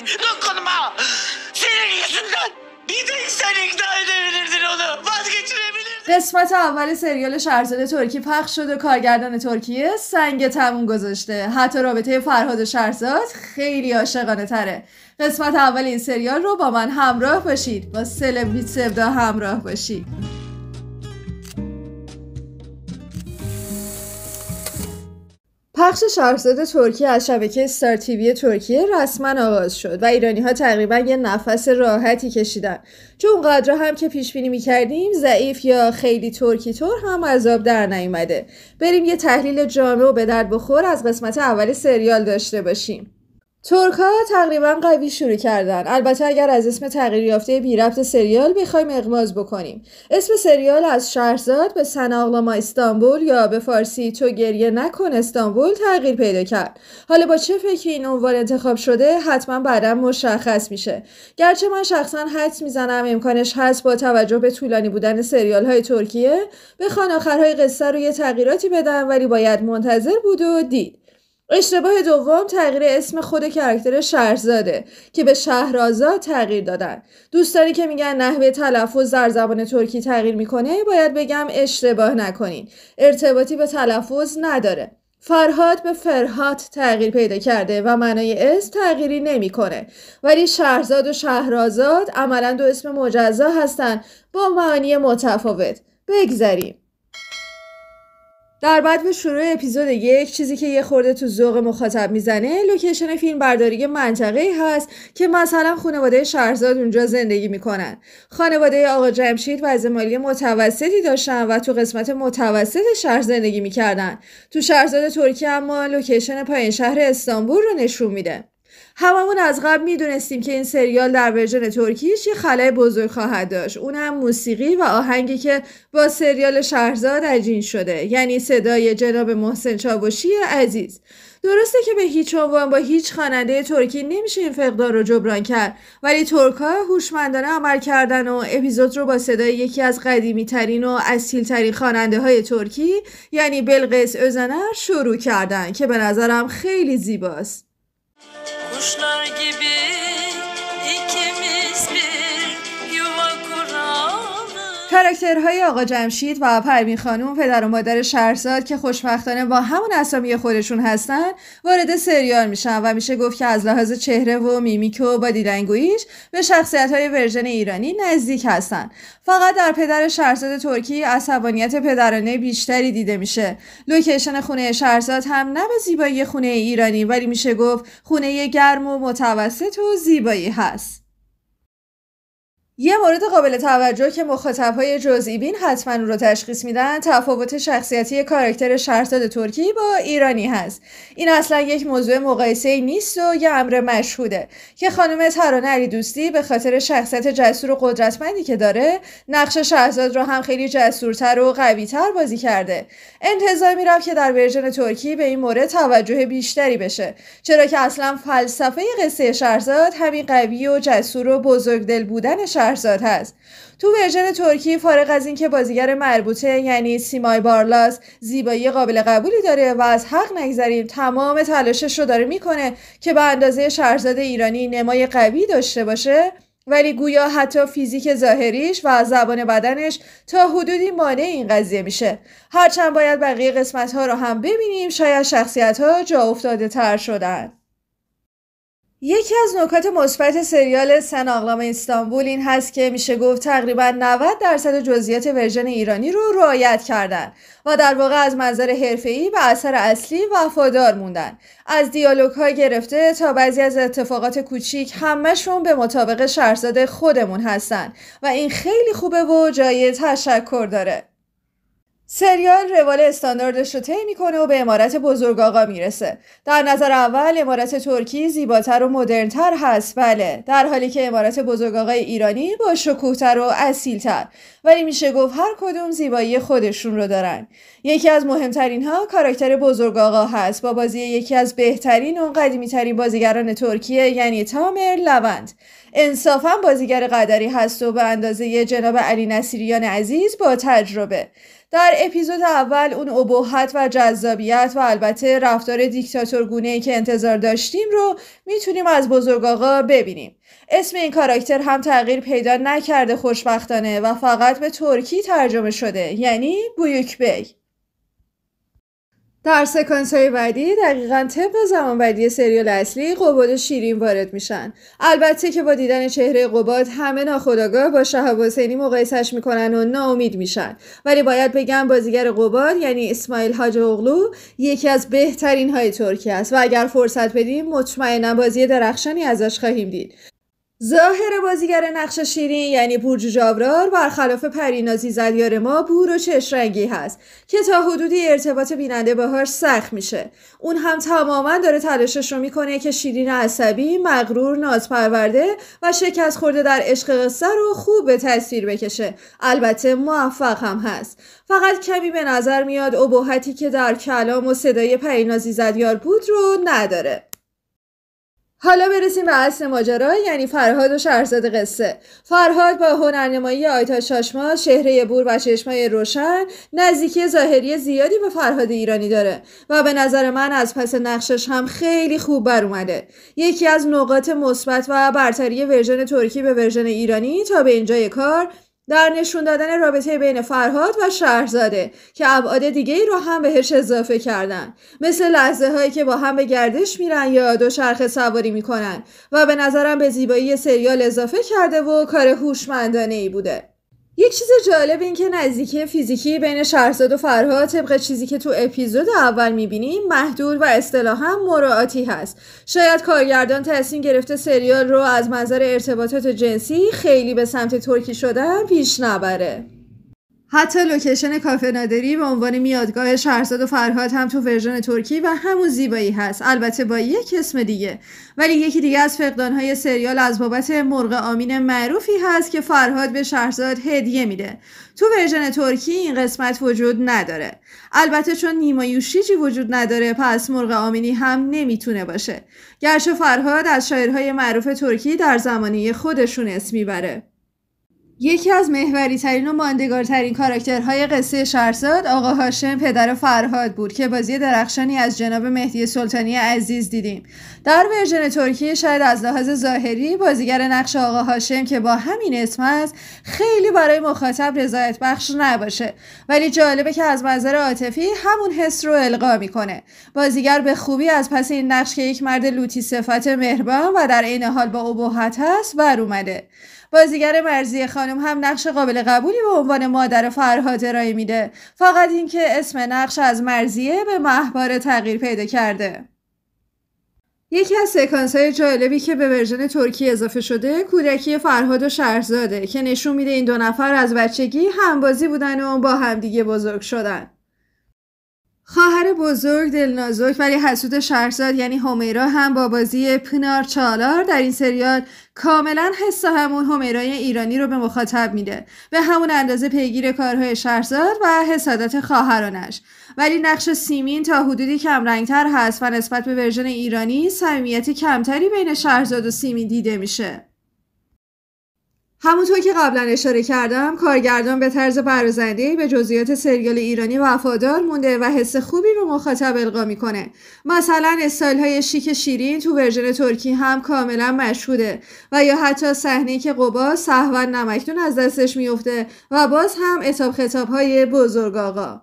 Dokunma. Senin yüzünden bir tek sen ikna edebilirdin onu. Vazgeçirebilirdin. قسمت اول سریال شهرزاد ترکی پخش شد و کارگردان ترکیه سنگ تموم گذاشته. حتی رابطه فرهاد و شهرزاد خیلی عاشقانه تره. قسمت اول این سریال رو با من همراه باشید، با سلبریت سودا همراه باشید. پخش شهرزاد ترکی از شبکه استار تیوی ترکیه رسما آغاز شد و ایرانی‌ها تقریبا یه نفس راحتی کشیدن، چون اونقدر هم که پیش بینی می‌کردیم ضعیف یا خیلی ترکی طور هم از آب در نیومده. بریم یه تحلیل جامع و به درد بخور از قسمت اول سریال داشته باشیم. ترک‌ها تقریبا قوی شروع کردن. البته اگر از اسم تغییر یافته بی ربط سریال بخوایم اغماض بکنیم، اسم سریال از شهرزاد به سن آغلama استانبول یا به فارسی تو گریه نکن استانبول تغییر پیدا کرد. حالا با چه فکری این عنوان انتخاب شده حتما بعدا مشخص میشه. گرچه من شخصا حدس میزنم امکانش هست با توجه به طولانی بودن سریال‌های ترکیه بخوان آخرهای قصه رو یه تغییراتی بدن، ولی باید منتظر بود و دید. اشتباه دوم تغییر اسم خود کاراکتر شهرزاده که به شهرآزاد تغییر دادن. دوستانی که میگن نحوه تلفظ در زبان ترکی تغییر میکنه باید بگم اشتباه نکنین، ارتباطی به تلفظ نداره. فرهاد به فرهاد تغییر پیدا کرده و معنای اسم تغییری نمیکنه، ولی شهرزاد و شهرآزاد عملاً دو اسم مجزا هستن با معانی متفاوت. بگذریم. در بعد شروع اپیزود 1 چیزی که یه خورده تو ذوق مخاطب میزنه لوکیشن فیلم برداری منطقه‌ای هست که مثلا خانواده شهرزاد اونجا زندگی میکنن. خانواده آقا جمشید وضع مالی متوسطی داشتن و تو قسمت متوسط شهر زندگی میکردن. تو شهرزاد ترکی اما لوکیشن پایین شهر استانبول رو نشون میده. هممون از قبل میدونستیم که این سریال در ورژن ترکیش یه خلأ بزرگ خواهد داشت، اونم موسیقی و آهنگی که با سریال شهرزاد عجین شده، یعنی صدای جناب محسن چاوشی عزیز. درسته که به هیچ عنوان با هیچ خواننده ترکی نمیشه این فقدان رو جبران کرد، ولی ترک‌ها هوشمندانه عمل کردن و اپیزود رو با صدای یکی از قدیمی ترین و اصیل ترین خواننده های ترکی یعنی بلقیس özdener شروع کردن که به نظرم خیلی زیباست. Kuşlar gibi ikimiz bir yuva kuralım. کاراکترهای آقا جمشید و پروین خانم پدر و مادر شهرزاد که خوشبختانه با همون اسامی خودشون هستن وارد سریال میشن و میشه گفت که از لحاظ چهره و میمیک و بادی لنگویج به شخصیت‌های ورژن ایرانی نزدیک هستن. فقط در پدر شهرزاد ترکی عصبانیت پدرانه بیشتری دیده میشه. لوکیشن خونه شهرزاد هم نه به زیبایی خونه ایرانی، ولی میشه گفت خونه گرم و متوسط و زیبایی هست. یه مورد قابل توجه که مخاطب‌های جزئی بین حتما اون رو تشخیص میدن تفاوت شخصیتی کاراکتر شهرزاد ترکی با ایرانی هست. این اصلا یک موضوع مقایسه‌ای نیست و یه امر مشهوده که خانم ترانه علیدوستی به خاطر شخصیت جسور و قدرتمندی که داره نقش شهرزاد رو هم خیلی جسورتر و قوی‌تر بازی کرده. انتظار میرفت که در ورژن ترکی به این مورد توجه بیشتری بشه، چرا که اصلا فلسفه قصه شهرزاد همین قوی و جسور و بزرگدل بودن شهرزاد هست. تو ورژن ترکی فارغ از این که بازیگر مربوطه یعنی سیمای بارلاس زیبایی قابل قبولی داره و از حق نگذریم تمام تلاشش رو داره میکنه که به اندازه شهرزاد ایرانی نمای قوی داشته باشه، ولی گویا حتی فیزیک ظاهریش و زبان بدنش تا حدودی مانع این قضیه میشه. هرچند باید بقیه قسمت ها رو هم ببینیم، شاید شخصیت ها جا افتاده تر شدن. یکی از نکات مثبت سریال سن آغلama استانبول این هست که میشه گفت تقریبا 90% جزئیات ورژن ایرانی رو رعایت کردن و در واقع از منظر حرفه‌ای به اثر اصلی وفادار موندن. از دیالوگ‌ها گرفته تا بعضی از اتفاقات کوچیک همه‌شون به مطابق شهرزاد خودمون هستن و این خیلی خوبه و جای تشکر داره. سریال روال استانداردش رو طی میکنه و به عمارت بزرگ آقا میرسه. در نظر اول عمارت ترکی زیباتر و مدرنتر هست، بله، در حالی که عمارت بزرگ آقای ایرانی با شکوهتر و اصیلتر، ولی میشه گفت هر کدوم زیبایی خودشون رو دارن. یکی از مهمترین ها کاراکتر بزرگ آقا هست با بازی یکی از بهترین و قدیمی ترین بازیگران ترکیه یعنی تامر لوند. انصافا بازیگر قدری هست و به اندازه جناب علی نصیریان عزیز با تجربه. در اپیزود اول اون ابهت و جذابیت و البته رفتار دیکتاتورگونه‌ای که انتظار داشتیم رو میتونیم از بزرگاقا ببینیم. اسم این کاراکتر هم تغییر پیدا نکرده خوشبختانه و فقط به ترکی ترجمه شده، یعنی بویوک بی. در سکانس های بعدی دقیقاً طبق زمانبندی سریال اصلی قباد و شیرین وارد میشن. البته که با دیدن چهره قباد همه ناخودآگاه با شهاب حسینی مقایسش میکنن و ناامید میشن، ولی باید بگم بازیگر قباد یعنی اسماعیل حاج اغلو یکی از بهترین های ترکیه است و اگر فرصت بدیم مطمئنا بازی درخشانی ازش خواهیم دید. ظاهر بازیگر نقش شیرین یعنی پورجو جاورار برخلاف پریناز ایزدیار ما بور و چشم‌رنگی هست که تا حدودی ارتباط بیننده باهاش سخت میشه. اون هم تماما داره تلاشش رو میکنه که شیرین عصبی، مغرور، نازپرورده و شکست خورده در عشق قصه رو خوب به تصویر بکشه. البته موفق هم هست. فقط کمی به نظر میاد ابهتی که در کلام و صدای پریناز ایزدیار بود رو نداره. حالا برسیم به اصل ماجرا، یعنی فرهاد و شهرزاد قصه. فرهاد با هنرنمایی آیتا شاشما، چهره بور و چشمای روشن، نزدیکی ظاهری زیادی به فرهاد ایرانی داره و به نظر من از پس نقشش هم خیلی خوب بر اومده. یکی از نقاط مثبت و برتری ورژن ترکی به ورژن ایرانی تا به اینجای کار در نشون دادن رابطه بین فرهاد و شهرزاده که ابعاد دیگه‌ای رو هم بهش اضافه کردن، مثل لحظه هایی که با هم به گردش میرن یا دوچرخه سواری میکنن و به نظرم به زیبایی سریال اضافه کرده و کار هوشمندانه‌ای بوده. یک چیز جالب این که نزدیکی فیزیکی بین شهرزاد و فرهاد طبق چیزی که تو اپیزود اول میبینیم محدود و اصطلاحاً مراعاتی هست. شاید کارگردان تصمیم گرفته سریال رو از منظر ارتباطات جنسی خیلی به سمت ترکی شدن پیش نبره. حتی لوکیشن کافه نادری به عنوان میادگاه شهرزاد و فرهاد هم تو ورژن ترکی و همون زیبایی هست، البته با یک اسم دیگه. ولی یکی دیگه از فقدانهای سریال از بابت مرغ آمین معروفی هست که فرهاد به شهرزاد هدیه میده. تو ورژن ترکی این قسمت وجود نداره. البته چون نیما یوشیجی وجود نداره پس مرغ آمینی هم نمیتونه باشه، گرچه فرهاد از شاعرهای معروف ترکی در زمانه خودشون اسم میبره. یکی از محوری ترین و ماندگارترین کاراکترهای قصه شهرزاد آقا هاشم پدر فرهاد بود که بازی درخشانی از جناب مهدی سلطانی عزیز دیدیم. در ورژن ترکی شاید از لحاظ ظاهری بازیگر نقش آقا هاشم که با همین اسم است خیلی برای مخاطب رضایت بخش نباشه، ولی جالبه که از منظر عاطفی همون حس رو القا میکنه. بازیگر به خوبی از پس این نقش که یک مرد لوتی صفت مهربان و در عین حال با ابهت هست بر اومده. بازیگر مرضیه خانم هم نقش قابل قبولی به عنوان مادر فرهاد ارائه میده، فقط اینکه اسم نقش از مرضیه به مهباره تغییر پیدا کرده. یکی از سکانس‌های جالبی که به ورژن ترکی اضافه شده کودکی فرهاد و شهرزاده که نشون میده این دو نفر از بچگی همبازی بودن و با همدیگه بزرگ شدن. خواهر بزرگ دلنازک ولی حسود شهرزاد یعنی همیرا هم با بازی پنار چالار در این سریال کاملا حس همون همیرای ایرانی رو به مخاطب میده، به همون اندازه پیگیر کارهای شهرزاد و حسادت خواهرانش. ولی نقش سیمین تا حدودی کم رنگتر هست و نسبت به ورژن ایرانی صمیمیت کمتری بین شهرزاد و سیمین دیده میشه. همونطور که قبلا اشاره کردم کارگردان به طرز برازنده‌ای به جزئیات سریال ایرانی وفادار مونده و حس خوبی به مخاطب القا میکنه. مثلا استایل های شیک شیرین تو ورژن ترکی هم کاملا مشهوده و یا حتی صحنه‌ای که قبا سهوا نمکدون از دستش میفته و باز هم عتاب خطاب های بزرگ آقا.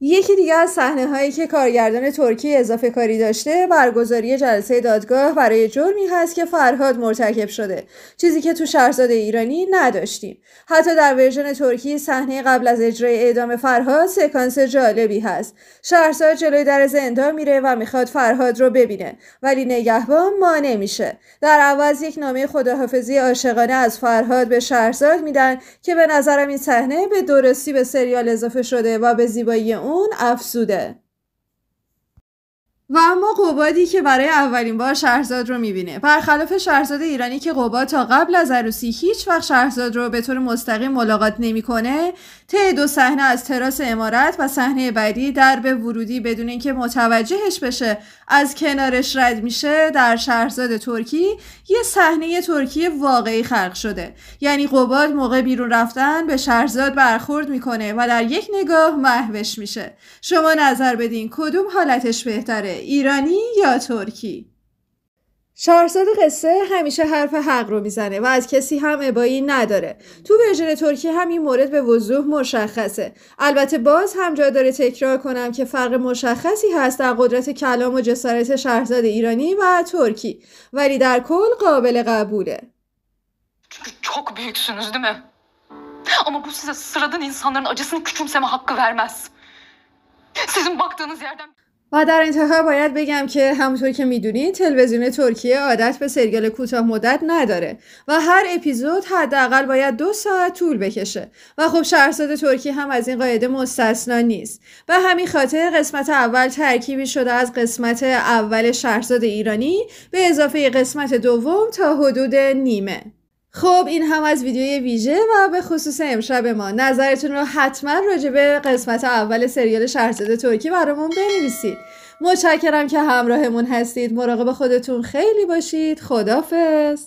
یکی دیگه از صحنه هایی که کارگردان ترکی اضافه کاری داشته برگزاری جلسه دادگاه برای جرمی هست که فرهاد مرتکب شده، چیزی که تو شهرزاد ایرانی نداشتیم. حتی در ورژن ترکی صحنه قبل از اجرای اعدام فرهاد سکانس جالبی هست. شهرزاد جلوی در زندان میره و میخواد فرهاد رو ببینه ولی نگهبان مانع میشه. در عوض یک نامه خداحافظی عاشقانه از فرهاد به شهرزاد میدن که به نظرم این صحنه به درستی به سریال اضافه شده و به زیبایی اون افزوده. و اما قبادی که برای اولین بار شهرزاد رو میبینه، برخلاف شهرزاد ایرانی که قباد تا قبل از عروسی هیچ وقت شهرزاد رو به طور مستقیم ملاقات نمیکنه، طی 2 صحنه از تراس عمارت و صحنه بعدی درب ورودی بدون اینکه متوجهش بشه از کنارش رد میشه، در شهرزاد ترکی یه صحنه ترکی واقعی خلق شده. یعنی قباد موقع بیرون رفتن به شهرزاد برخورد میکنه و در یک نگاه محوش میشه. شما نظر بدین کدوم حالتش بهتره، ایرانی یا ترکی؟ شهرزاد قصه همیشه حرف حق رو میزنه و از کسی هم ابایی نداره. تو ورژن ترکی همین مورد به وضوح مشخصه. البته باز هم جا داره تکرار کنم که فرق مشخصی هست در قدرت کلام و جسارت شهرزاد ایرانی و ترکی، ولی در کل قابل قبوله. Çünkü çok büyüksünüz değil mi? Ama bu size sıradan insanların acısını küçümseme hakkı vermez. Sizin baktığınız yerden... و در انتها باید بگم که همونطور که میدونید تلویزیون ترکیه عادت به سریال کوتاه مدت نداره و هر اپیزود حداقل باید 2 ساعت طول بکشه و خب شهرزاد ترکی هم از این قاعده مستثنا نیست. به همین خاطر قسمت اول ترکیبی شده از قسمت اول شهرزاد ایرانی به اضافه قسمت دوم تا حدود نیمه. خب این هم از ویدیوی ویژه و به خصوص امشب ما. نظرتون رو حتما راجع به قسمت اول سریال شهرزاد ترکی برامون بنویسید. متشکرم که همراهمون هستید. مراقب خودتون خیلی باشید. خداحافظ.